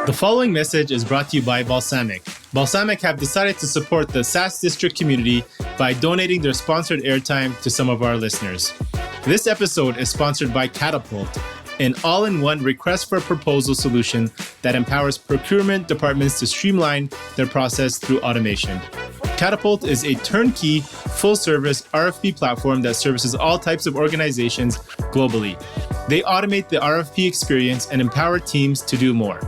The following message is brought to you by Balsamiq. Balsamiq have decided to support the SaaS district community by donating their sponsored airtime to some of our listeners. This episode is sponsored by Catapult, an all-in-one request for proposal solution that empowers procurement departments to streamline their process through automation. Catapult is a turnkey, full-service RFP platform that services all types of organizations globally. They automate the RFP experience and empower teams to do more.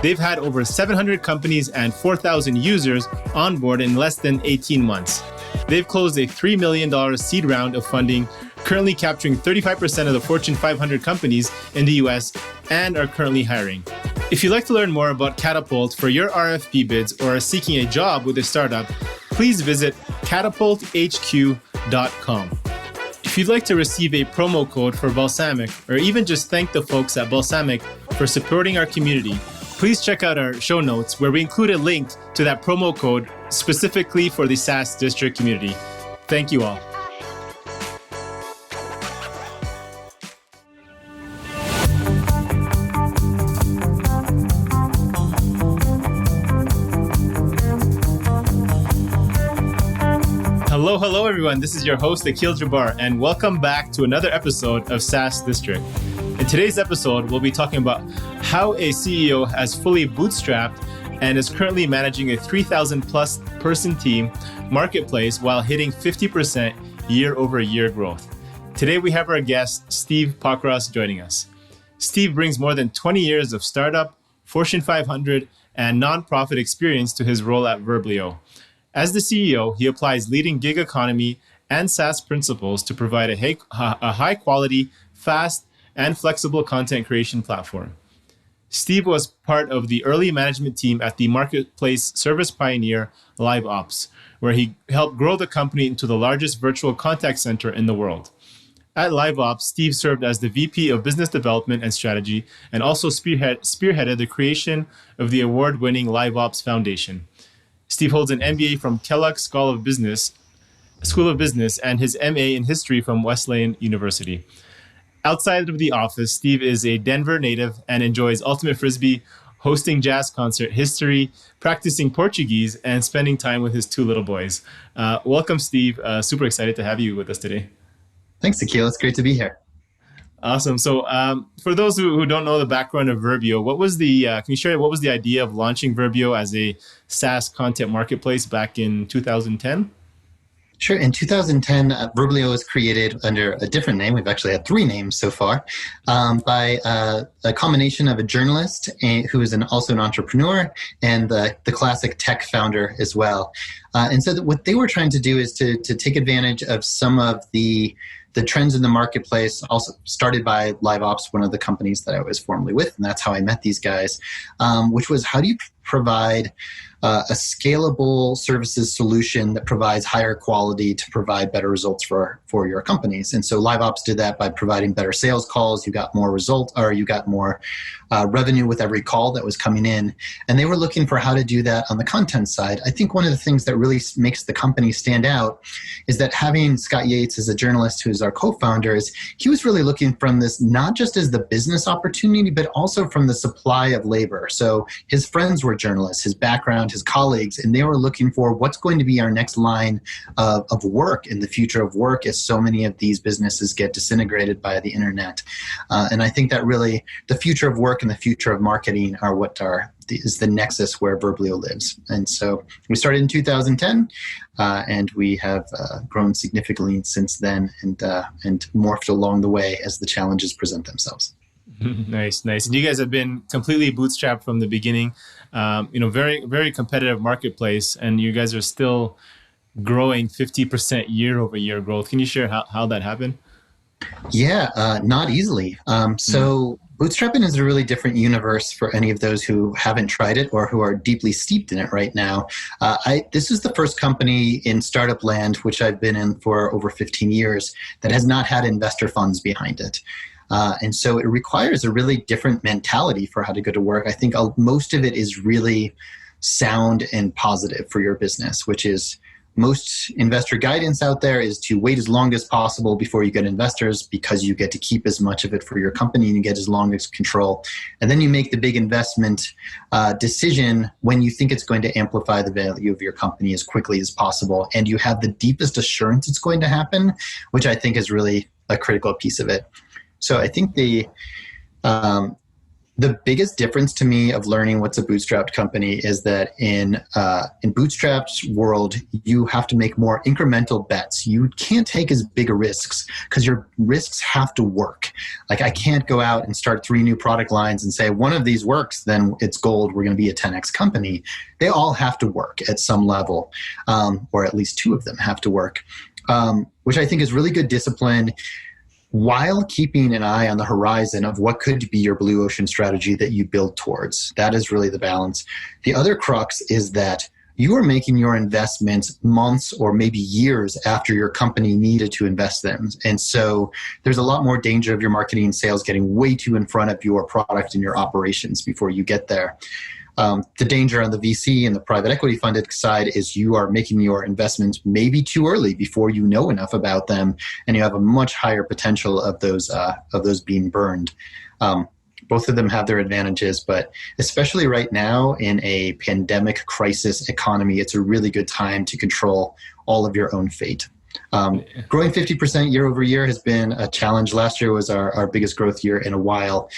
They've had over 700 companies and 4,000 users on board in less than 18 months. They've closed a $3 million seed round of funding, currently capturing 35% of the Fortune 500 companies in the US, and are currently hiring. If you'd like to learn more about Catapult for your RFP bids or are seeking a job with a startup, please visit catapulthq.com. If you'd like to receive a promo code for Balsamiq, or even just thank the folks at Balsamiq for supporting our community, please check out our show notes where we include a link to that promo code specifically for the SaaS district community. Thank you all. Hello, everyone. This is your host, Akil Jabbar, and welcome back to another episode of SaaS District. In today's episode, we'll be talking about how a CEO has fully bootstrapped and is currently managing a 3,000 plus person team marketplace while hitting 50% year-over-year growth. Today, we have our guest, Steve Pockross, joining us. Steve brings more than 20 years of startup, Fortune 500, and nonprofit experience to his role at Verblio. As the CEO, he applies leading gig economy and SaaS principles to provide a high-quality, fast, and flexible content creation platform. Steve was part of the early management team at the marketplace service pioneer LiveOps, where he helped grow the company into the largest virtual contact center in the world. At LiveOps, Steve served as the VP of Business Development and Strategy and also spearheaded the creation of the award-winning LiveOps Foundation. Steve holds an MBA from Kellogg School of Business, and his MA in history from Wesleyan University. Outside of the office, Steve is a Denver native and enjoys ultimate frisbee, hosting jazz concert history, practicing Portuguese, and spending time with his two little boys. Welcome, Steve. Super excited to have you with us today. Thanks, Akil. It's great to be here. Awesome. So for those who don't know the background of Verblio, can you share what was the idea of launching Verblio as a SaaS content marketplace back in 2010? Sure. In 2010, Verblio was created under a different name. We've actually had three names so far, by a combination of a journalist who is also an entrepreneur and the classic tech founder as well. And so what they were trying to do is to take advantage of some of the trends in the marketplace, also started by LiveOps, one of the companies that I was formerly with, and that's how I met these guys, which was how do you provide a scalable services solution that provides higher quality to provide better results for your companies. And so LiveOps did that by providing better sales calls. You got more revenue with every call that was coming in. And they were looking for how to do that on the content side. I think one of the things that really makes the company stand out is that having Scott Yates as a journalist who's our co-founder, he was really looking from this not just as the business opportunity, but also from the supply of labor. So his friends were journalists, his background, his colleagues, and they were looking for what's going to be our next line of work in the future of work as so many of these businesses get disintegrated by the internet. And I think that really the future of work and the future of marketing are is the nexus where Verblio lives. And so we started in 2010, and we have grown significantly since then and morphed along the way as the challenges present themselves. Nice. And you guys have been completely bootstrapped from the beginning. Very, very competitive marketplace, and you guys are still growing 50% year over year growth. Can you share how that happened? Yeah, not easily. So bootstrapping is a really different universe for any of those who haven't tried it or who are deeply steeped in it right now. This is the first company in startup land, which I've been in for over 15 years, that has not had investor funds behind it. And so it requires a really different mentality for how to go to work. I think most of it is really sound and positive for your business, which is most investor guidance out there is to wait as long as possible before you get investors, because you get to keep as much of it for your company and you get as long as control. And then you make the big investment decision when you think it's going to amplify the value of your company as quickly as possible. And you have the deepest assurance it's going to happen, which I think is really a critical piece of it. So I think the biggest difference to me of learning what's a bootstrapped company is that in Bootstrapped's world, you have to make more incremental bets. You can't take as big a risks because your risks have to work. Like, I can't go out and start 3 new product lines and say, one of these works, then it's gold, we're going to be a 10x company. They all have to work at some level, or at least 2 of them have to work, which I think is really good discipline, while keeping an eye on the horizon of what could be your blue ocean strategy that you build towards. That is really the balance. The other crux is that you are making your investments months or maybe years after your company needed to invest them. And so there's a lot more danger of your marketing and sales getting way too in front of your product and your operations before you get there. The danger on the VC and the private equity funded side is you are making your investments maybe too early before you know enough about them, and you have a much higher potential of those being burned. Both of them have their advantages, but especially right now in a pandemic crisis economy, it's a really good time to control all of your own fate. Growing 50% year over year has been a challenge. Last year was our biggest growth year in a while.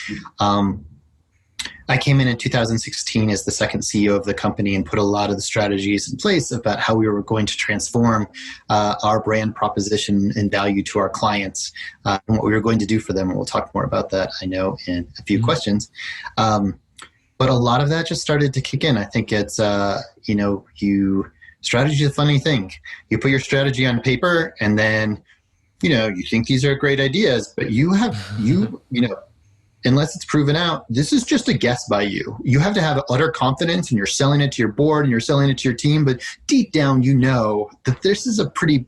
I came in 2016 as the second CEO of the company and put a lot of the strategies in place about how we were going to transform our brand proposition and value to our clients, and what we were going to do for them. And we'll talk more about that, I know, in a few questions. But a lot of that just started to kick in. I think it's, strategy is a funny thing. You put your strategy on paper and then, you think these are great ideas, but unless it's proven out, this is just a guess by you. You have to have utter confidence, and you're selling it to your board and you're selling it to your team, but deep down you know that this is a pretty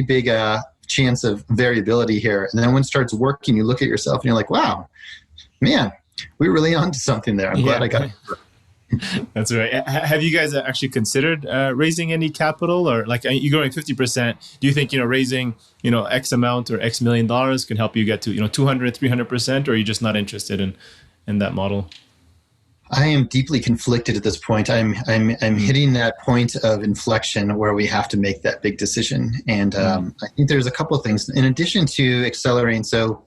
big chance of variability here. And then when it starts working, you look at yourself and you're like, wow, man, we're really onto something there. I'm glad I got it. That's right. Have you guys actually considered raising any capital, or like you're growing 50%? Do you think, raising, X amount or X million dollars can help you get to, 200, 300%, or are you just not interested in that model? I am deeply conflicted at this point. I'm hitting that point of inflection where we have to make that big decision. And I think there's a couple of things in addition to accelerating. So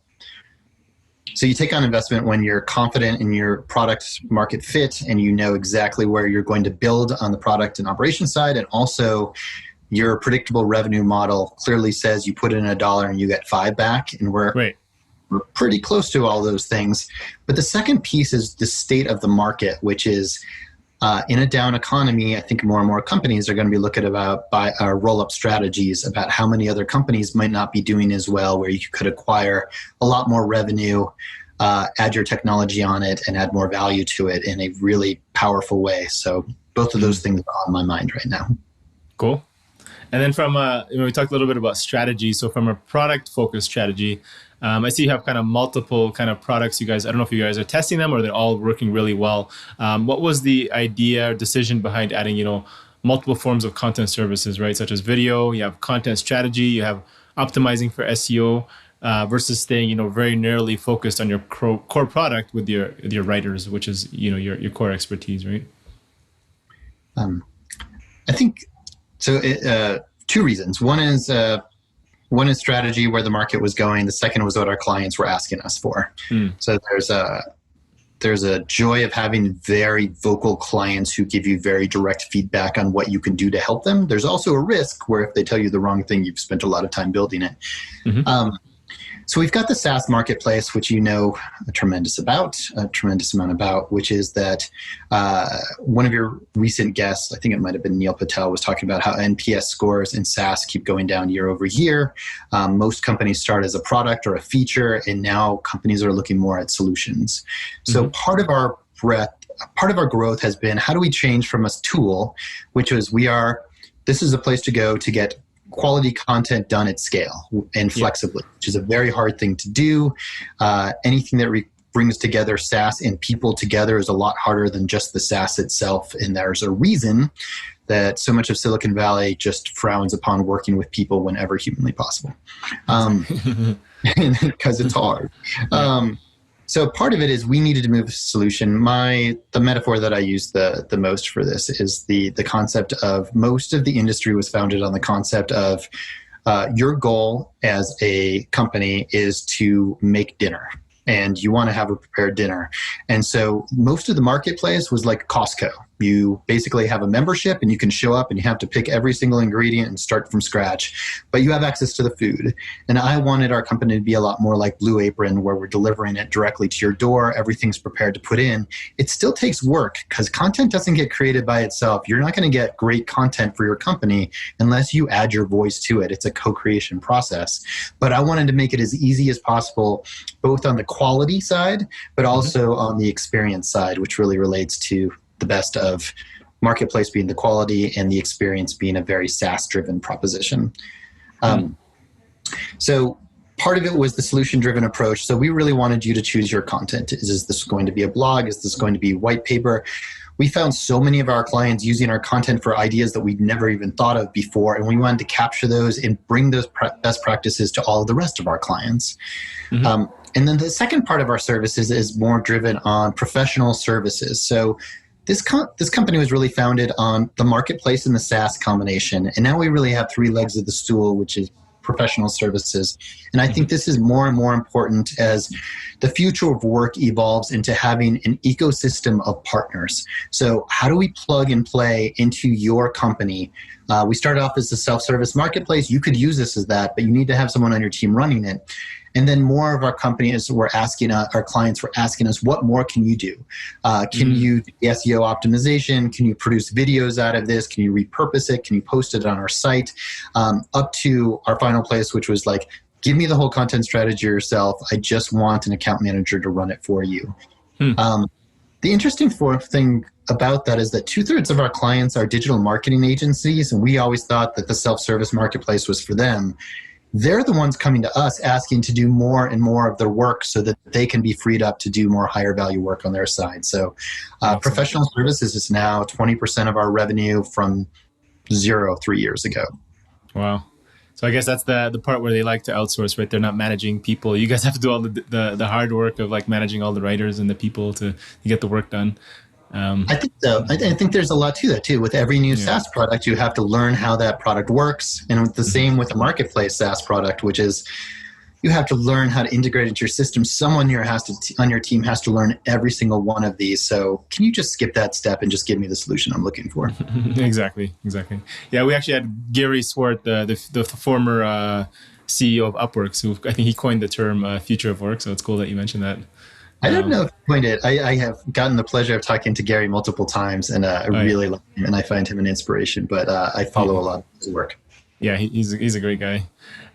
you take on investment when you're confident in your product market fit and you know exactly where you're going to build on the product and operation side, and also your predictable revenue model clearly says you put in $1 and you get $5 back, and we're pretty close to all those things. But the second piece is the state of the market, which is in a down economy, I think more and more companies are going to be looking about roll-up strategies about how many other companies might not be doing as well, where you could acquire a lot more revenue, add your technology on it, and add more value to it in a really powerful way. So both of those things are on my mind right now. Cool. And then from, we talked a little bit about strategy. So from a product-focused strategy, I see you have kind of multiple kind of products. You guys, I don't know if you guys are testing them or they're all working really well. What was the idea or decision behind adding, multiple forms of content services, right? Such as video, you have content strategy, you have optimizing for SEO, versus staying, very narrowly focused on your core product with your writers, which is, your core expertise, right? I think so. 2 reasons. One is strategy, where the market was going. The second was what our clients were asking us for. So there's a joy of having very vocal clients who give you very direct feedback on what you can do to help them. There's also a risk where if they tell you the wrong thing, you've spent a lot of time building it. So we've got the SaaS marketplace, which a tremendous amount about, which is that one of your recent guests, I think it might have been Neil Patel, was talking about how NPS scores in SaaS keep going down year over year. Most companies start as a product or a feature, and now companies are looking more at solutions. So part of our growth has been, how do we change from a tool, which was this is a place to go to get quality content done at scale and flexibly, which is a very hard thing to do. Anything that brings together SaaS and people together is a lot harder than just the SaaS itself. And there's a reason that so much of Silicon Valley just frowns upon working with people whenever humanly possible, because it's hard. So part of it is we needed to move the solution. The metaphor that I use the most for this is the concept of most of the industry was founded on the concept of your goal as a company is to make dinner, and you want to have a prepared dinner. And so most of the marketplace was like Costco. You basically have a membership and you can show up and you have to pick every single ingredient and start from scratch, but you have access to the food. And I wanted our company to be a lot more like Blue Apron, where we're delivering it directly to your door. Everything's prepared to put in. It still takes work because content doesn't get created by itself. You're not going to get great content for your company unless you add your voice to it. It's a co-creation process. But I wanted to make it as easy as possible, both on the quality side, but also on the experience side, which really relates to the best of marketplace being the quality and the experience being a very SaaS-driven proposition. So part of it was the solution-driven approach. So we really wanted you to choose your content. Is this going to be a blog? Is this going to be white paper? We found so many of our clients using our content for ideas that we'd never even thought of before, and we wanted to capture those and bring those best practices to all of the rest of our clients. And then the second part of our services is more driven on professional services. So this company was really founded on the marketplace and the SaaS combination. And now we really have three legs of the stool, which is professional services. And I think this is more and more important as the future of work evolves into having an ecosystem of partners. So how do we plug and play into your company? We started off as a self-service marketplace. You could use this as that, but you need to have someone on your team running it. And then more of our companies were asking our clients were asking us, what more can you do? Can you do SEO optimization? Can you produce videos out of this? Can you repurpose it? Can you post it on our site? Up to our final place, which was like, give me the whole content strategy yourself. I just want an account manager to run it for you. The interesting thing about that is that 2/3 of our clients are digital marketing agencies, and we always thought that the self-service marketplace was for them. They're the ones coming to us asking to do more and more of their work so that they can be freed up to do more higher value work on their side. So professional services is now 20% of our revenue from 0 3 years ago. Wow. So I guess that's the part where they like to outsource, right? They're not managing people. You guys have to do all the hard work of like managing all the writers and the people to get the work done. I think so. I think there's a lot to that too. With every new SaaS product, you have to learn how that product works. And the same with the marketplace SaaS product, which is you have to learn how to integrate into your system. Someone on your team has to learn every single one of these. So can you just skip that step and just give me the solution I'm looking for? Exactly. Yeah, we actually had Gary Swart, the former CEO of Upworks, who I think he coined the term future of work. So it's cool that you mentioned that. I don't know if you coined it. I have gotten the pleasure of talking to Gary multiple times, and I really love him, and I find him an inspiration. But I follow a lot of his work. Yeah, he's a great guy.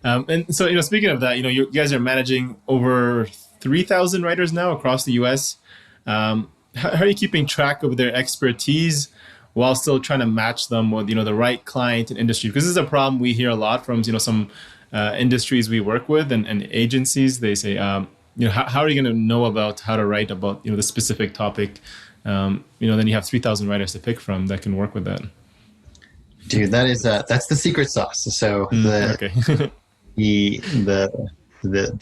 And so, speaking of that, you guys are managing over 3,000 writers now across the U.S. How are you keeping track of their expertise while still trying to match them with, the right client and industry? Because this is a problem we hear a lot from, some industries we work with and agencies. They say, how are you going to know about how to write about, the specific topic? Then you have 3,000 writers to pick from that can work with that. Dude, that's the secret sauce. So the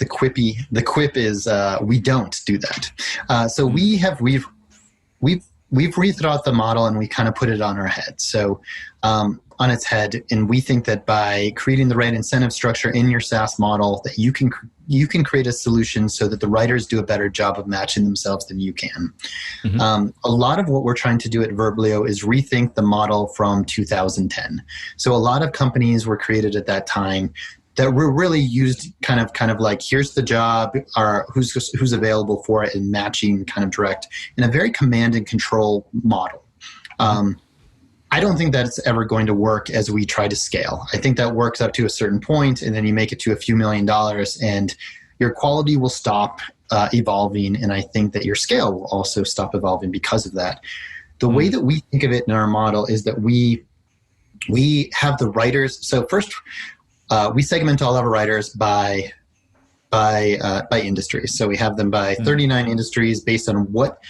quip is we don't do that. So we've rethought the model and we kind of put it on our head. So on its head, and we think that by creating the right incentive structure in your SaaS model, that you can create a solution so that the writers do a better job of matching themselves than you can. A lot of what we're trying to do at Verblio is rethink the model from 2010. So a lot of companies were created at that time that were really used kind of like, here's the job, or who's available for it, and matching kind of direct in a very command and control model. I don't think that's ever going to work as we try to scale. I think that works up to a certain point, and then you make it to a few $1 million, and your quality will stop evolving, and I think that your scale will also stop evolving because of that. The way that we think of it in our model is that we have the writers. So first, we segment all of our writers by industry. So we have them by 39 industries based on what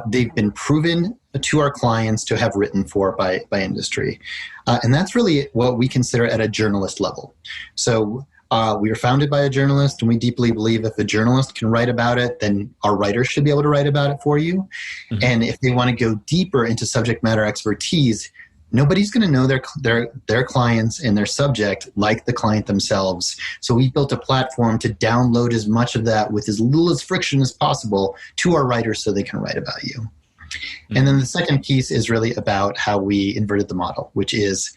they've been proven to our clients to have written for by industry. And that's really what we consider at a journalist level. So we are founded by a journalist, and we deeply believe if a journalist can write about it, then our writers should be able to write about it for you. Mm-hmm. And if they want to go deeper into subject matter expertise, nobody's going to know their clients and their subject like the client themselves. So we built a platform to download as much of that with as little as friction as possible to our writers so they can write about you. Mm-hmm. And then the second piece is really about how we inverted the model, which is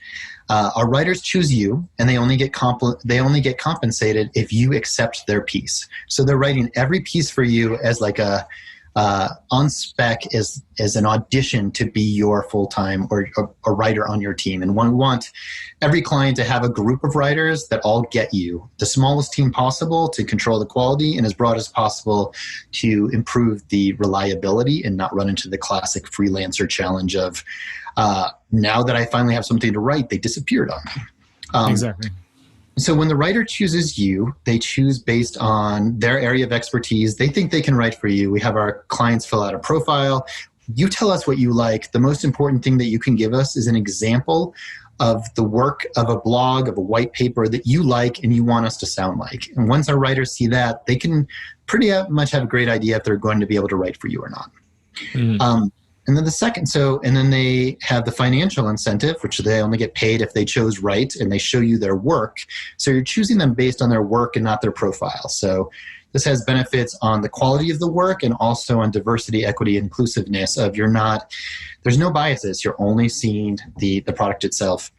our writers choose you, and they only get compensated if you accept their piece. So they're writing every piece for you as like a on spec as an audition to be your full-time or a writer on your team. And we want every client to have a group of writers that all get you the smallest team possible to control the quality and as broad as possible to improve the reliability and not run into the classic freelancer challenge of now that I finally have something to write, they disappeared on me. Exactly. So when the writer chooses you, they choose based on their area of expertise. They think they can write for you. We have our clients fill out a profile. You tell us what you like. The most important thing that you can give us is an example of the work of a blog, of a white paper that you like and you want us to sound like. And once our writers see that, they can pretty much have a great idea if they're going to be able to write for you or not. Mm. And then they have the financial incentive, which they only get paid if they chose right and they show you their work. So you're choosing them based on their work and not their profile. So this has benefits on the quality of the work and also on diversity, equity, inclusiveness of there's no biases. You're only seeing the product itself.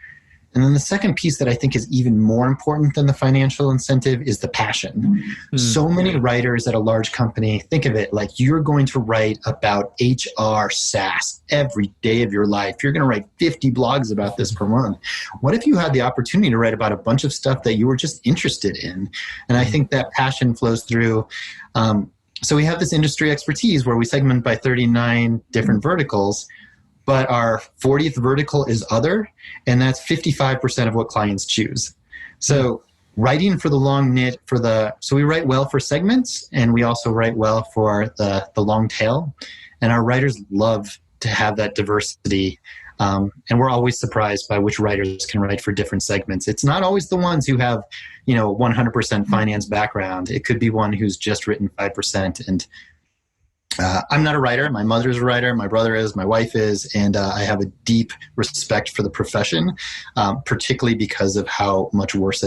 And then the second piece that I think is even more important than the financial incentive is the passion. Mm-hmm. So many writers at a large company, think of it like you're going to write about HR SaaS every day of your life. You're going to write 50 blogs about this per month. What if you had the opportunity to write about a bunch of stuff that you were just interested in? And I think that passion flows through. So we have this industry expertise where we segment by 39 different verticals. But our 40th vertical is other, and that's 55% of what clients choose. So writing for the long knit, so we write well for segments, and we also write well for the long tail. And our writers love to have that diversity. And we're always surprised by which writers can write for different segments. It's not always the ones who have, 100% finance background. It could be one who's just written 5%. And I'm not a writer. My mother's a writer. My brother is. My wife is. And I have a deep respect for the profession, particularly because of how much worse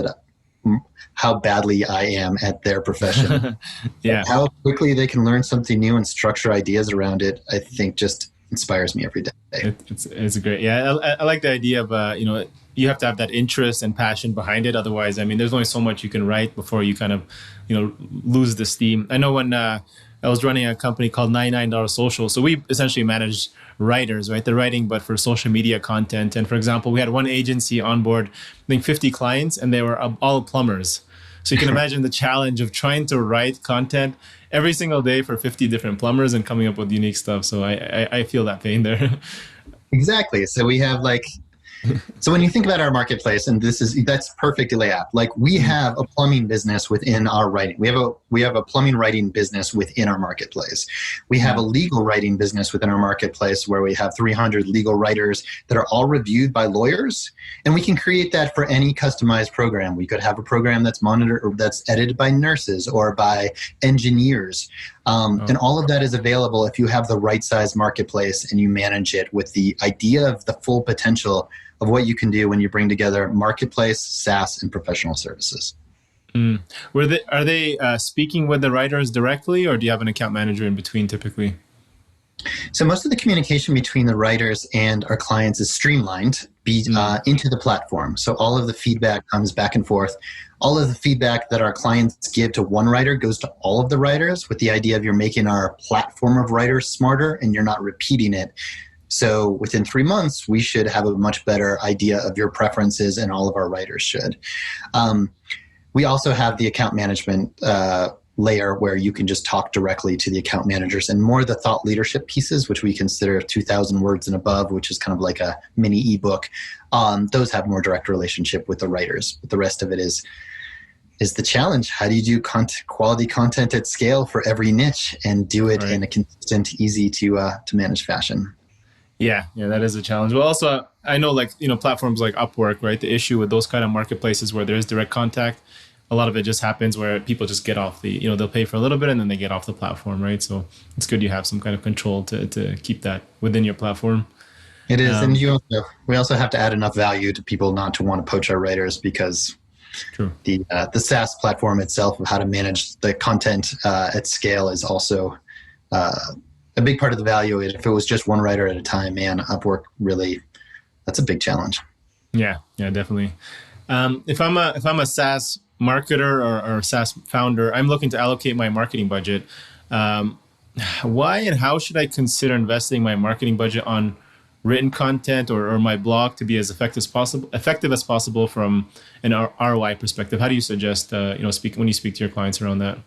how badly I am at their profession. Yeah. How quickly they can learn something new and structure ideas around it, I think just inspires me every day. It's great. Yeah, I like the idea of, you have to have that interest and passion behind it. Otherwise, there's only so much you can write before you kind of, lose the steam. I know when I was running a company called $99 Social. So we essentially managed writers, right? They're writing, but for social media content. And for example, we had one agency on board, I think 50 clients, and they were all plumbers. So you can imagine the challenge of trying to write content every single day for 50 different plumbers and coming up with unique stuff. So I feel that pain there. Exactly. So we have so when you think about our marketplace, and that's perfectly laid out. We have a plumbing business within our writing. We have a plumbing writing business within our marketplace. We have a legal writing business within our marketplace where we have 300 legal writers that are all reviewed by lawyers, and we can create that for any customized program. We could have a program that's monitored or that's edited by nurses or by engineers. And all of that is available if you have the right size marketplace and you manage it with the idea of the full potential of what you can do when you bring together marketplace, SaaS, and professional services. Mm. Are they speaking with the writers directly, or do you have an account manager in between typically? So most of the communication between the writers and our clients is streamlined into the platform. So all of the feedback comes back and forth. All of the feedback that our clients give to one writer goes to all of the writers with the idea of you're making our platform of writers smarter and you're not repeating it. So within 3 months, we should have a much better idea of your preferences, and all of our writers should. We also have the account management layer where you can just talk directly to the account managers, and more the thought leadership pieces, which we consider 2,000 words and above, which is kind of like a mini ebook. Those have more direct relationship with the writers. But the rest of it is the challenge. How do you do quality content at scale for every niche and do it in a consistent, easy to manage fashion? Yeah, that is a challenge. Well, also, I know like, platforms like Upwork, right? The issue with those kind of marketplaces where there's direct contact, a lot of it just happens where people just get off they'll pay for a little bit and then they get off the platform, right? So it's good you have some kind of control to keep that within your platform. It is, and we also have to add enough value to people not to want to poach our writers, because True. the SaaS platform itself of how to manage the content at scale is also a big part of the value. If it was just one writer at a time, man, Upwork really, that's a big challenge. Yeah, definitely. If I'm a SaaS marketer or SaaS founder, I'm looking to allocate my marketing budget. Why and how should I consider investing my marketing budget on written content or my blog to be as effective as possible from an ROI perspective? How do you suggest when you speak to your clients around that?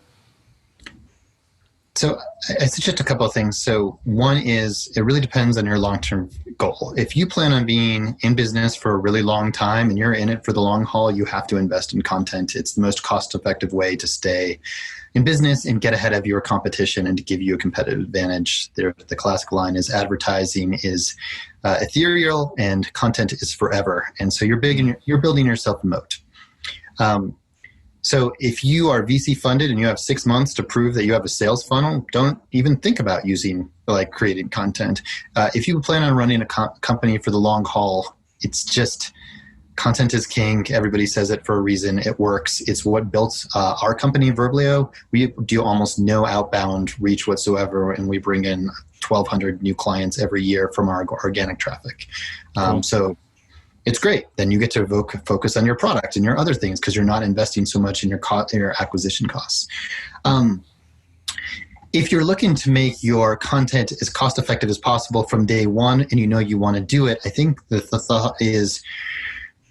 So I suggest a couple of things. So one is, it really depends on your long-term goal. If you plan on being in business for a really long time and you're in it for the long haul, you have to invest in content. It's the most cost-effective way to stay in business and get ahead of your competition and to give you a competitive advantage. The classic line is, advertising is ethereal and content is forever. And so you're building yourself a moat. So if you are VC funded and you have 6 months to prove that you have a sales funnel, don't even think about creating content. If you plan on running a company for the long haul, it's just, content is king. Everybody says it for a reason. It works. It's what built our company, Verblio. We do almost no outbound reach whatsoever, and we bring in 1,200 new clients every year from our organic traffic. Cool. So it's great. Then you get to focus on your product and your other things because you're not investing so much in your acquisition costs. If you're looking to make your content as cost effective as possible from day one and you want to do it, I think the thought is,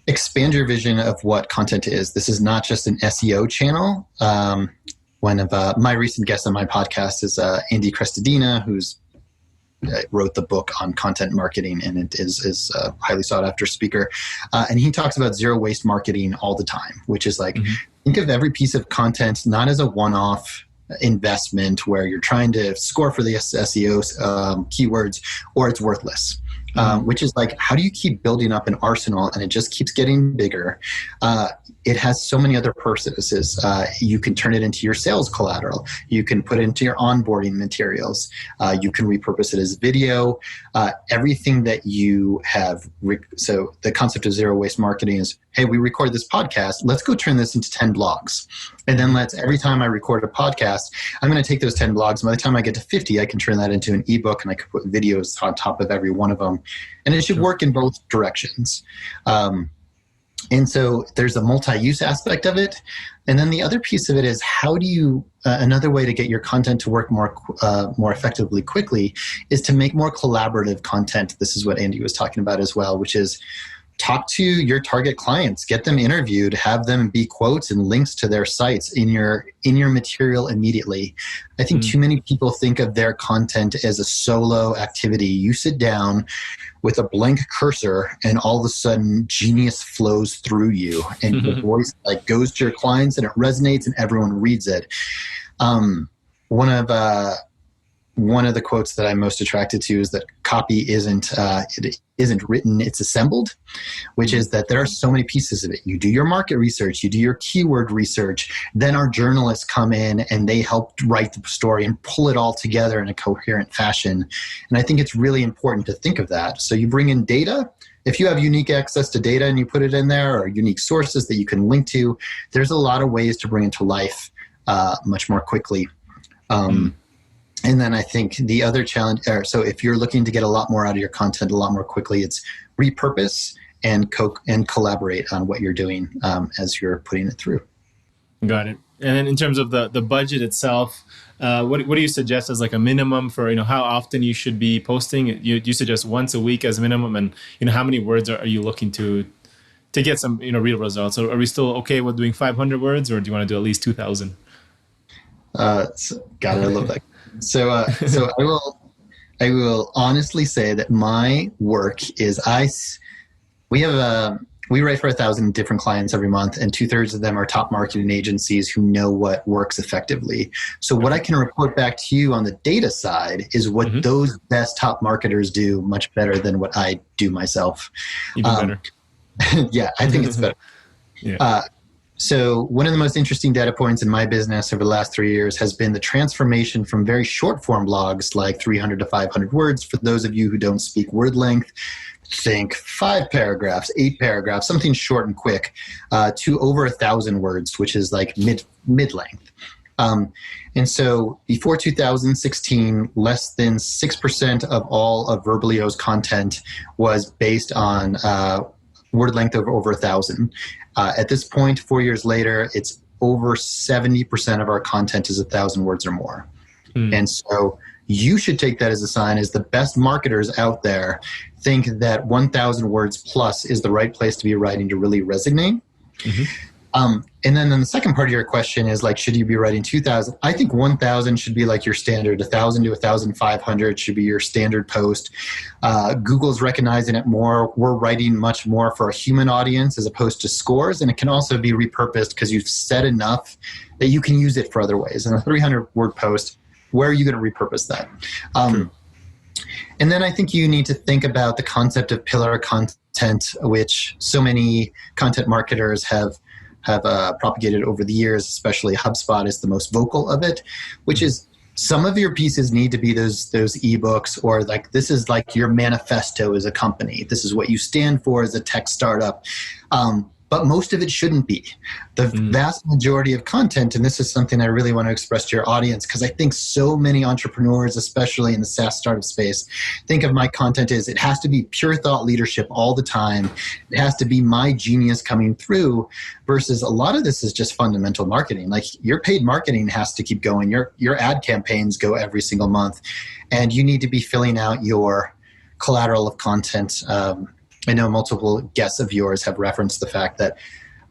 expand your vision of what content is. This is not just an SEO channel. One of my recent guests on my podcast is Andy Crestodina, who's wrote the book on content marketing, and it is a highly sought after speaker. And he talks about zero waste marketing all the time, which is like, think of every piece of content not as a one-off investment where you're trying to score for the SEO keywords or it's worthless. Which is like, how do you keep building up an arsenal and it just keeps getting bigger? It has so many other purposes. You can turn it into your sales collateral. You can put it into your onboarding materials. You can repurpose it as video. Everything that you have. So the concept of zero waste marketing is, hey, we record this podcast. Let's go turn this into 10 blogs. And then every time I record a podcast, I'm going to take those 10 blogs. By the time I get to 50, I can turn that into an ebook, and I can put videos on top of every one of them. And it should work in both directions. And so there's a multi-use aspect of it. And then the other piece of it is, how do you, another way to get your content to work more effectively quickly is to make more collaborative content. This is what Andy was talking about as well, which is, talk to your target clients, get them interviewed, have them be quotes and links to their sites in your material immediately. I think too many people think of their content as a solo activity. You sit down with a blank cursor and all of a sudden genius flows through you, and the voice goes to your clients and it resonates and everyone reads it. One of the quotes that I'm most attracted to is that copy isn't written, it's assembled, which is that there are so many pieces of it. You do your market research, you do your keyword research, then our journalists come in and they help write the story and pull it all together in a coherent fashion. And I think it's really important to think of that. So you bring in data. If you have unique access to data and you put it in there, or unique sources that you can link to, there's a lot of ways to bring it to life much more quickly. And then I think the other challenge, so if you're looking to get a lot more out of your content a lot more quickly, it's repurpose and collaborate on what you're doing as you're putting it through. Got it. And then in terms of the budget itself, what do you suggest as like a minimum for, how often you should be posting? You suggest once a week as a minimum, and how many words are you looking to get some real results? So are we still okay with doing 500 words, or do you want to do at least 2,000? I love that. So I will honestly say that my work is we have we write for 1,000 different clients every month, and 2/3 of them are top marketing agencies who know what works effectively. So what I can report back to you on the data side is what those best top marketers do much better than what I do myself. Even better. Yeah, I think it's better. Yeah. So one of the most interesting data points in my business over the last 3 years has been the transformation from very short form blogs like 300 to 500 words. For those of you who don't speak word length, think 5 paragraphs, 8 paragraphs, something short and quick, to over 1,000 words, which is like mid-length. And so before 2016, less than 6% of all of Verblio's content was based on word length of over 1,000. At this point, 4 years later, it's over 70% of our content is 1,000 words or more. And so you should take that as a sign as the best marketers out there think that 1,000 words plus is the right place to be writing to really resonate. And then the second part of your question is like, should you be writing 2,000? I think 1,000 should be like your standard. 1,000 to 1,500 should be your standard post. Google's recognizing it more. We're writing much more for a human audience as opposed to scores. And it can also be repurposed because you've said enough that you can use it for other ways. In a 300-word post, where are you going to repurpose that? And then I think you need to think about the concept of pillar content, which so many content marketers have propagated over the years, especially HubSpot is the most vocal of it, which is some of your pieces need to be those ebooks, or like this is like your manifesto as a company. This is what you stand for as a tech startup. But most of it shouldn't be. The vast majority of content, and this is something I really want to express to your audience, because I think so many entrepreneurs, especially in the SaaS startup space, think of my content as it has to be pure thought leadership all the time. It has to be my genius coming through, versus a lot of this is just fundamental marketing. Like your paid marketing has to keep going. Your ad campaigns go every single month, and you need to be filling out your collateral of content. I know multiple guests of yours have referenced the fact that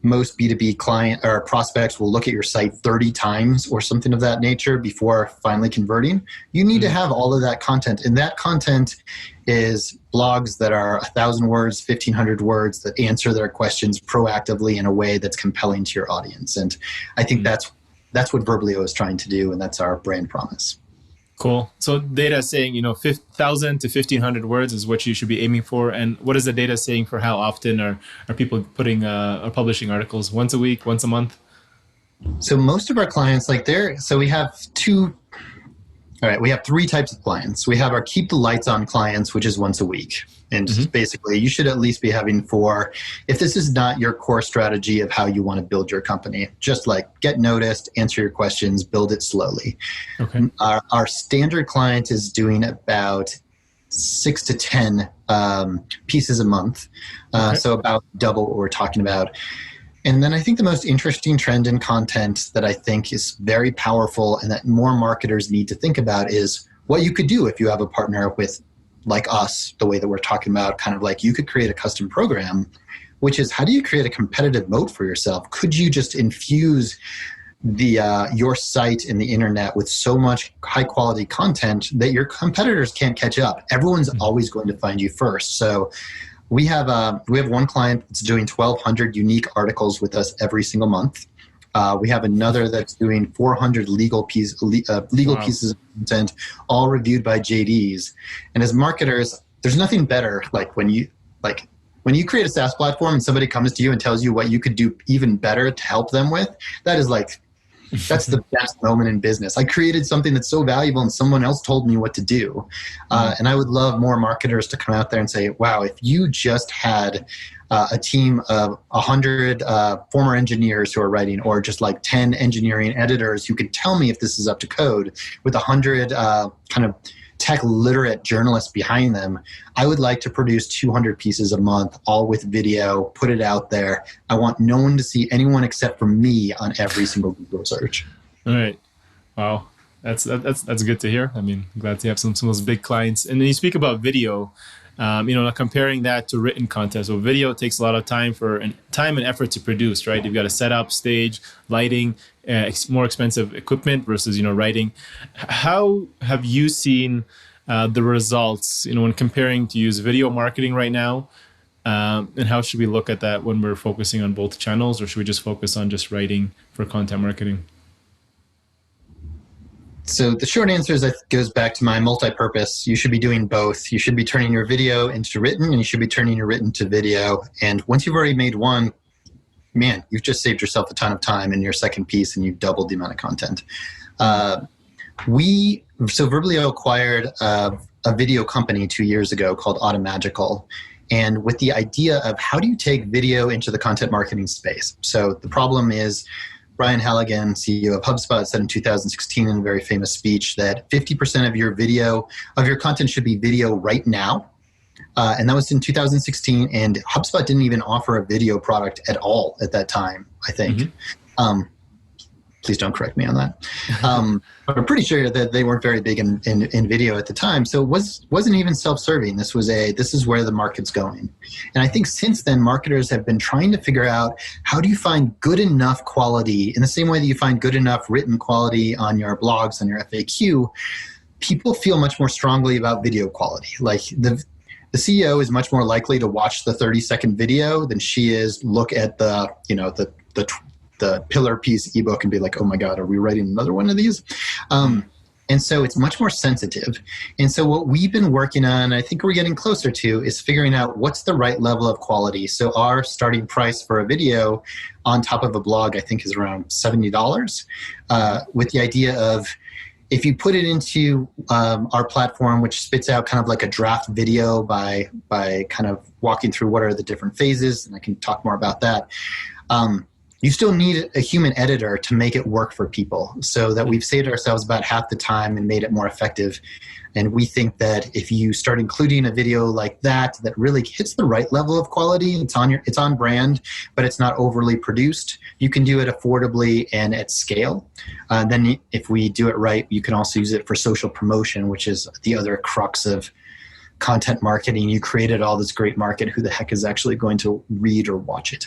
most B2B client or prospects will look at your site 30 times or something of that nature before finally converting. You need to have all of that content. And that content is blogs that are 1,000 words, 1,500 words that answer their questions proactively in a way that's compelling to your audience. And I think that's what Verblio is trying to do, and that's our brand promise. Cool. So data is saying, 1,000 to 1,500 words is what you should be aiming for. And what is the data saying for how often are people putting or publishing articles? Once a week, once a month? So most of our clients, we have we have 3 types of clients. We have our keep the lights on clients, which is once a week. And basically you should at least be having 4, if this is not your core strategy of how you want to build your company, just like get noticed, answer your questions, build it slowly. Okay. Our standard client is doing about 6 to 10 pieces a month. So about double what we're talking about. And then I think the most interesting trend in content that I think is very powerful and that more marketers need to think about is what you could do if you have a partner with like us, the way that we're talking about, kind of like you could create a custom program, which is how do you create a competitive moat for yourself? Could you just infuse your site and the internet with so much high quality content that your competitors can't catch up? Everyone's always going to find you first. So we have one client that's doing 1,200 unique articles with us every single month. We have another that's doing 400 legal pieces of content, all reviewed by JDs. And as marketers, there's nothing better when you create a SaaS platform and somebody comes to you and tells you what you could do even better to help them with. That's the best moment in business. I created something that's so valuable and someone else told me what to do. And I would love more marketers to come out there and say, wow, if you just had a team of 100 former engineers who are writing, or just like 10 engineering editors who could tell me if this is up to code, with 100 kind of tech literate journalists behind them, I would like to produce 200 pieces a month, all with video, put it out there. I want no one to see anyone except for me on every single Google search. All right. Wow. That's good to hear. I mean, glad to have some of those big clients. And then you speak about video, comparing that to written content. So video takes a lot of time and effort to produce, right? You've got to set up, stage, lighting, more expensive equipment versus, writing. How have you seen the results, when comparing to use video marketing right now And how should we look at that when we're focusing on both channels, or should we just focus on just writing for content marketing? So the short answer is that goes back to my multi-purpose. You should be doing both. You should be turning your video into written, and you should be turning your written to video. And once you've already made one, man, you've just saved yourself a ton of time in your second piece, and you've doubled the amount of content. So Verblio acquired a video company 2 years ago called Automagical, and with the idea of how do you take video into the content marketing space. So the problem is, Brian Halligan, CEO of HubSpot, said in 2016 in a very famous speech that 50% of your content should be video right now. And that was in 2016, and HubSpot didn't even offer a video product at all at that time, I think. Please don't correct me on that. But I'm pretty sure that they weren't very big in video at the time. So it wasn't even self-serving. This is where the market's going. And I think since then, marketers have been trying to figure out, how do you find good enough quality in the same way that you find good enough written quality on your blogs, on your FAQ. People feel much more strongly about video quality. Like the CEO is much more likely to watch the 30-second video than she is look at the pillar piece ebook and be like, oh my God, are we writing another one of these? And so it's much more sensitive. And so what we've been working on, I think we're getting closer to, is figuring out what's the right level of quality. So our starting price for a video on top of a blog, I think, is around $70, with the idea of, if you put it into our platform, which spits out kind of like a draft video by kind of walking through what are the different phases, and I can talk more about that, you still need a human editor to make it work for people, so that we've saved ourselves about half the time and made it more effective. And we think that if you start including a video like that really hits the right level of quality, it's on brand, but it's not overly produced, you can do it affordably and at scale. Then if we do it right, you can also use it for social promotion, which is the other crux of content marketing. You created all this great market. Who the heck is actually going to read or watch it?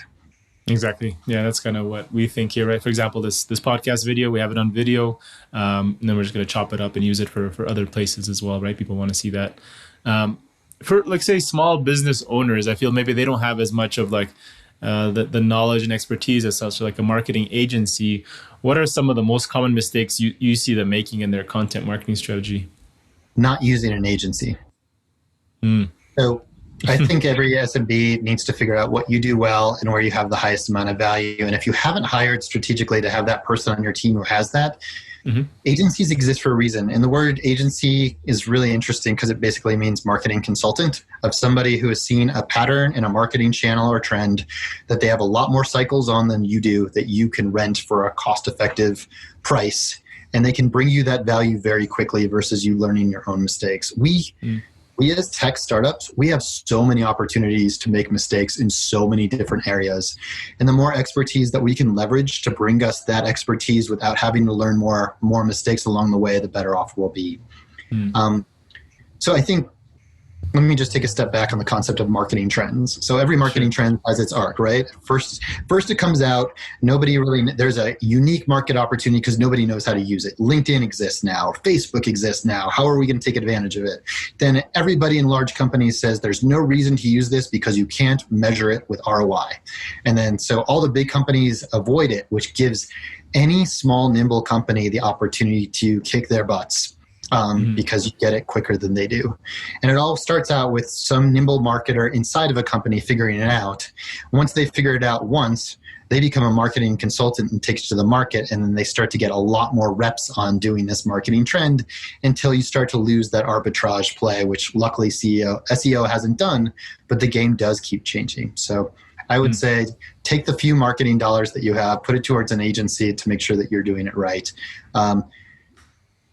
Exactly. Yeah, that's kind of what we think here, right? For example, this podcast video, we have it on video, and then we're just going to chop it up and use it for other places as well, right? People want to see that. For, like, say, small business owners, I feel maybe they don't have as much of like the knowledge and expertise as such, like a marketing agency. What are some of the most common mistakes you see them making in their content marketing strategy? Not using an agency. So I think every SMB needs to figure out what you do well and where you have the highest amount of value. And if you haven't hired strategically to have that person on your team who has that, agencies exist for a reason. And the word agency is really interesting because it basically means marketing consultant, of somebody who has seen a pattern in a marketing channel or trend that they have a lot more cycles on than you do, that you can rent for a cost-effective price. And they can bring you that value very quickly versus you learning your own mistakes. We as tech startups, we have so many opportunities to make mistakes in so many different areas. And the more expertise that we can leverage to bring us that expertise without having to learn more mistakes along the way, the better off we'll be. So I think, let me just take a step back on the concept of marketing trends. So every marketing trend has its arc, right? First it comes out, there's a unique market opportunity because nobody knows how to use it. LinkedIn exists now, Facebook exists now. How are we going to take advantage of it? Then everybody in large companies says there's no reason to use this because you can't measure it with ROI. And then so all the big companies avoid it, which gives any small, nimble company the opportunity to kick their butts. Because you get it quicker than they do. And it all starts out with some nimble marketer inside of a company figuring it out. Once they figure it out once, they become a marketing consultant and takes it to the market, and then they start to get a lot more reps on doing this marketing trend until you start to lose that arbitrage play, which luckily SEO hasn't done, but the game does keep changing. So I would say take the few marketing dollars that you have, put it towards an agency to make sure that you're doing it right.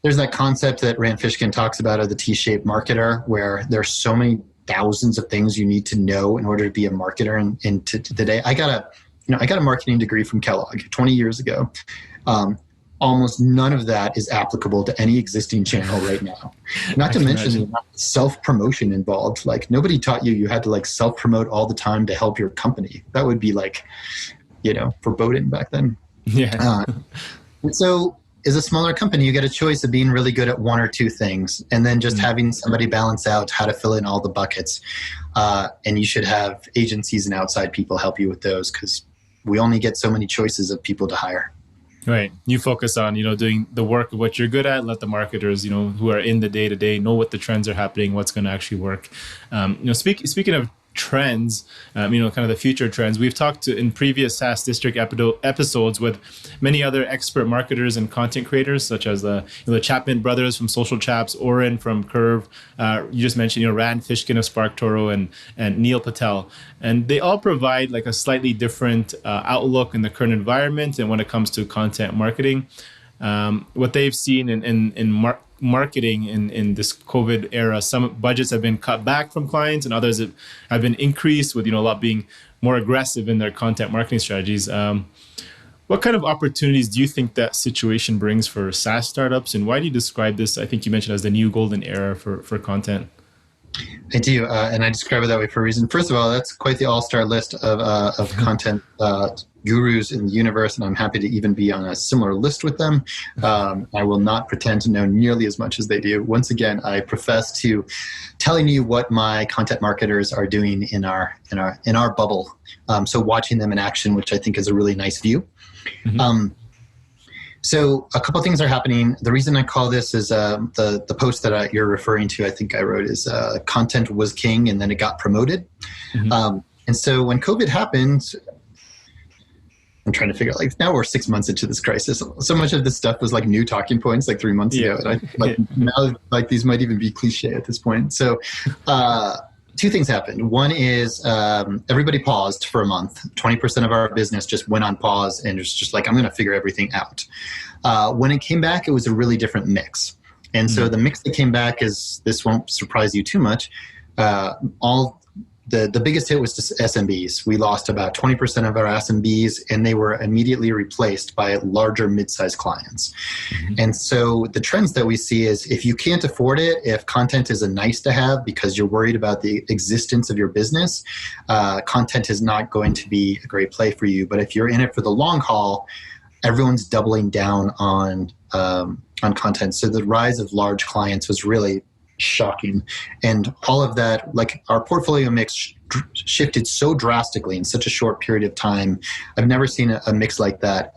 There's that concept that Rand Fishkin talks about of the T-shaped marketer, where there's so many thousands of things you need to know in order to be a marketer. And today, I got a marketing degree from Kellogg 20 years ago. Almost none of that is applicable to any existing channel right now. Not to mention the self-promotion involved. Like, nobody taught you had to like self-promote all the time to help your company. That would be like, verboten back then. Yeah. So as a smaller company, you get a choice of being really good at one or two things, and then just having somebody balance out how to fill in all the buckets. And you should have agencies and outside people help you with those, because we only get so many choices of people to hire. Right. You focus on, doing the work of what you're good at. Let the marketers, who are in the day-to-day know what the trends are happening, what's going to actually work. Speaking of trends, kind of the future trends, we've talked in previous SaaS District episodes with many other expert marketers and content creators, such as the Chapman brothers from Social Chaps, Oren from Curve. You just mentioned, Rand Fishkin of SparkToro and Neil Patel. And they all provide like a slightly different outlook in the current environment and when it comes to content marketing. What they've seen in marketing in this COVID era, some budgets have been cut back from clients and others have been increased, with a lot being more aggressive in their content marketing strategies. What kind of opportunities do you think that situation brings for SaaS startups, and why do you describe this, I think you mentioned, as the new golden era for content? I do, and I describe it that way for a reason. First of all, that's quite the all-star list of content gurus in the universe, and I'm happy to even be on a similar list with them. I will not pretend to know nearly as much as they do. Once again, I profess to telling you what my content marketers are doing in our bubble. So watching them in action, which I think is a really nice view. Mm-hmm. So a couple things are happening. The reason I call this is the post that you're referring to, I think I wrote, is content was king and then it got promoted. Mm-hmm. And so when COVID happened, I'm trying to figure out, now we're 6 months into this crisis. So much of this stuff was new talking points 3 months ago. And now these might even be cliche at this point. So two things happened. One is everybody paused for a month. 20% of our business just went on pause and was just I'm going to figure everything out. When it came back, it was a really different mix. And so the mix that came back is, this won't surprise you too much, the biggest hit was just SMBs. We lost about 20% of our SMBs, and they were immediately replaced by larger mid-sized clients. Mm-hmm. And so the trends that we see is, if you can't afford it, if content is a nice to have because you're worried about the existence of your business, content is not going to be a great play for you. But if you're in it for the long haul, everyone's doubling down on content. So the rise of large clients was really shocking. And all of that, our portfolio mix shifted so drastically in such a short period of time. I've never seen a mix like that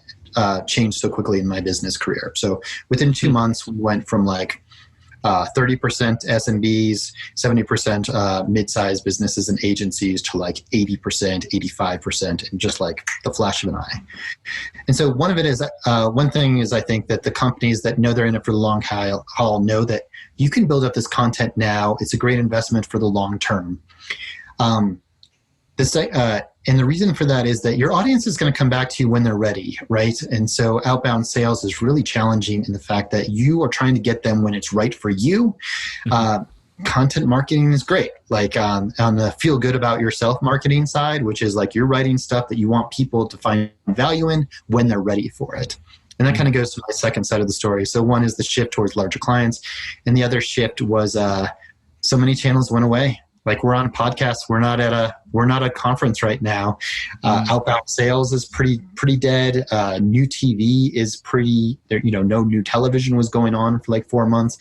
change so quickly in my business career. So within 2 months, we went from 30% SMBs, 70% mid-sized businesses and agencies to 80%, 85%, in just the flash of an eye. And so one thing is, I think that the companies that know they're in it for the long haul know that you can build up this content now. It's a great investment for the long term. And the reason for that is that your audience is going to come back to you when they're ready, right? And so outbound sales is really challenging in the fact that you are trying to get them when it's right for you. Mm-hmm. Content marketing is great. On the feel good about yourself marketing side, which is you're writing stuff that you want people to find value in when they're ready for it. And that kind of goes to my second side of the story. So one is the shift towards larger clients, and the other shift was so many channels went away. We're on podcasts. We're not at a conference right now. Outbound sales is pretty dead. New TV is pretty. No new television was going on for 4 months.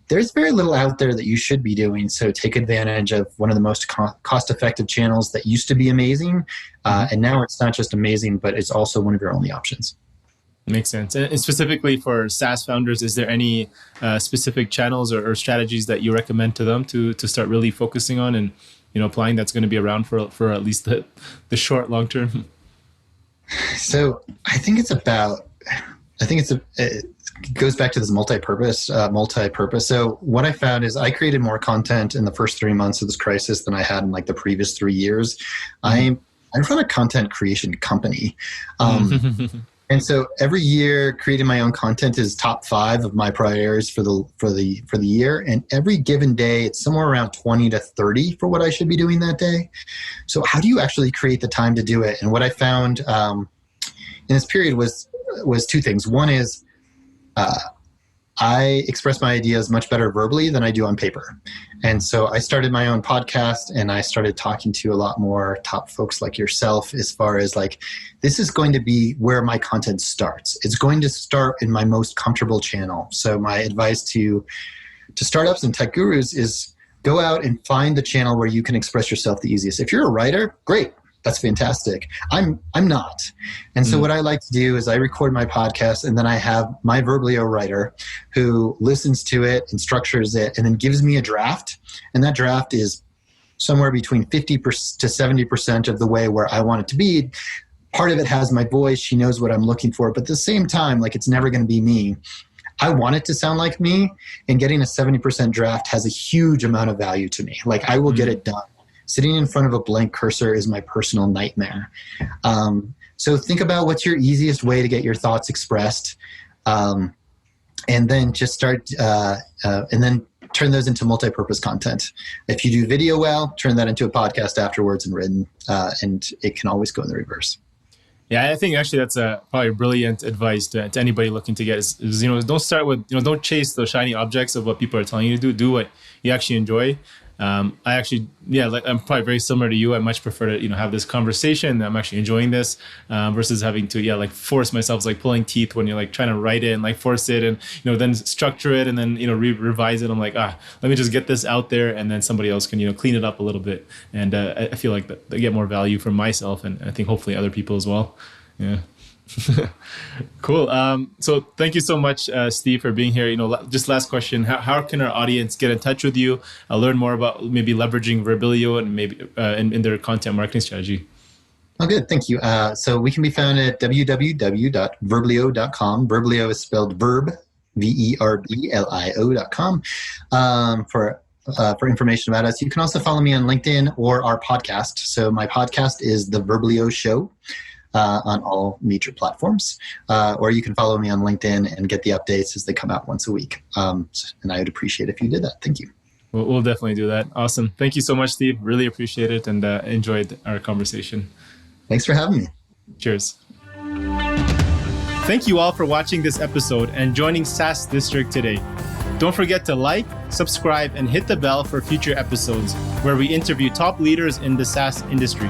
There's very little out there that you should be doing. So take advantage of one of the most cost-effective channels that used to be amazing, and now it's not just amazing, but it's also one of your only options. Makes sense. And specifically for SaaS founders, is there any specific channels or strategies that you recommend to them to start really focusing on and applying, that's going to be around for at least the short, long term? So I think it goes back to this multi-purpose. So what I found is I created more content in the first 3 months of this crisis than I had in the previous 3 years. Mm-hmm. I run a content creation company. And so every year, creating my own content is top 5 of my priorities for the year. And every given day, it's somewhere around 20 to 30 for what I should be doing that day. So how do you actually create the time to do it? And what I found in this period was 2 things. One is I express my ideas much better verbally than I do on paper. And so I started my own podcast, and I started talking to a lot more top folks like yourself as far as like, this is going to be where my content starts. It's going to start in my most comfortable channel. So my advice to startups and tech gurus is go out and find the channel where you can express yourself the easiest. If you're a writer, great. That's fantastic. I'm not. And so what I like to do is I record my podcast, and then I have my Verblio writer who listens to it and structures it and then gives me a draft. And that draft is somewhere between 50% to 70% of the way where I want it to be. Part of it has my voice. She knows what I'm looking for. But at the same time, like, it's never going to be me. I want it to sound like me, and getting a 70% draft has a huge amount of value to me. Like, I will get it done. Sitting in front of a blank cursor is my personal nightmare. So think about what's your easiest way to get your thoughts expressed, and then just start, and then turn those into multi-purpose content. If you do video well, turn that into a podcast afterwards and written, and it can always go in the reverse. Yeah, I think actually that's probably brilliant advice to anybody looking to get is, don't start with, don't chase the shiny objects of what people are telling you to do. Do what you actually enjoy. I'm probably very similar to you. I much prefer to, have this conversation. I'm actually enjoying this versus having to, force myself, like pulling teeth when you're like trying to write it and like force it and, then structure it and then, revise it. I'm like, let me just get this out there, and then somebody else can, clean it up a little bit. And I feel like I get more value from myself, and I think hopefully other people as well. Yeah. Cool. So thank you so much, Steve, for being here. Just last question: how can our audience get in touch with you, learn more about maybe leveraging Verblio and maybe in their content marketing strategy? Oh, good. Thank you. So we can be found at www.verblio.com. Verblio is spelled verb, verblio.com. For information about us. You can also follow me on LinkedIn or our podcast. So my podcast is The Verblio Show. On all major platforms, or you can follow me on LinkedIn and get the updates as they come out once a week. And I would appreciate if you did that. Thank you. We'll definitely do that. Awesome. Thank you so much, Steve. Really appreciate it and enjoyed our conversation. Thanks for having me. Cheers. Thank you all for watching this episode and joining SaaS District today. Don't forget to like, subscribe, and hit the bell for future episodes where we interview top leaders in the SaaS industry.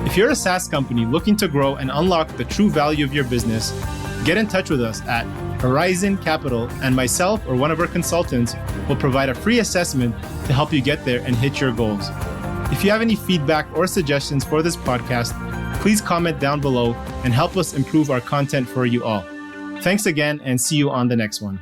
If you're a SaaS company looking to grow and unlock the true value of your business, get in touch with us at Horizon Capital, and myself or one of our consultants will provide a free assessment to help you get there and hit your goals. If you have any feedback or suggestions for this podcast, please comment down below and help us improve our content for you all. Thanks again, and see you on the next one.